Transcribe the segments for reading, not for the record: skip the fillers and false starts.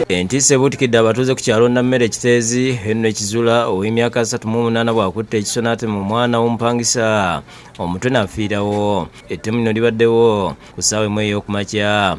Entiisa ebuutikidde abatuuze ku kyalo Nammere Kiteezi Henry Kizula ow'emyaka 38 bw'akutte ekiso n'atema omwana w'omupangisa omutwe n'afiirawo. Ettemu lino libaddewo ku ssaawa emu ey'okumakya.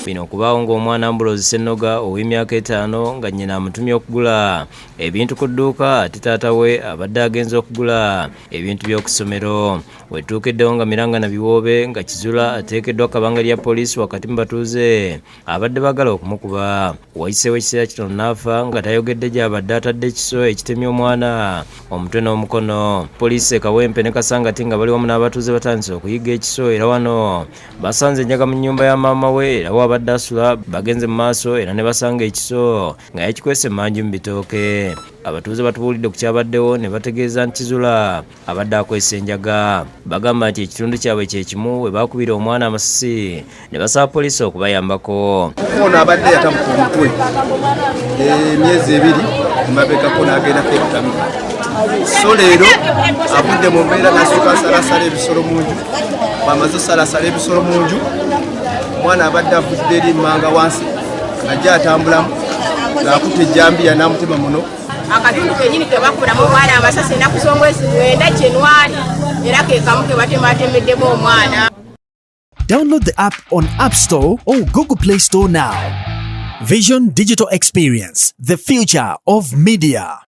Bino okubaawo ng'omwana Ambrose Ssennoga ow'emyaka 5 nga nnyina amutumye okugula ebintu ku dduuka ate taata we abadde agenza okugula ebintu by'okusomero. Wetuukeddewo nga Miranga Nabiwoobe nga Kizula ateekeddwa kabanga lya poliisi wakati mu batuuze abadde baagala okumukuba. Wayiseewo ekiseera kitono n'afa nga tayogedde gy'abadde atadde ekiso ekitemye omwana omutwe n'omukono. Poliisi e Kawempe ne Kasangati nga bali wamu n'abatuuze batandise okuyiga ekiso era wano basanze enjaga mu nnyumba ya maama we era wabadde asula bagenze mu maaso era ne basanga ekiso nga yakikwese manju mu bitooke. Abatuuze batubuulidde ku kyabaddewo ne bategeeza nti Kizula abadde akwese enjaga. Bagamba nti ekitundu kyabwe kye kimu we baakubira omwana amasasi ne basaba poliisi okubayambako. Ono abadde yatamuka omutwe emyezi 2 emabegako n'agenda kwebutamika. So leero avudde mu mbeera n'asituka asalasala ebisolo mu nju. Bw'amaze osalasala ebisolo mu nju, omwana abadde avudde eri mmanga wansi ajja atambulamu ng'akutte ejjambiya n'amutema muno. Akatundu kenyini ke bakulamu omwana amasasi ennaku z'omwezi 9 January era ke kamu ke batematemeddemu omwana. Download the app on App Store or Google Play Store now. Vision Digital Experience, the future of media.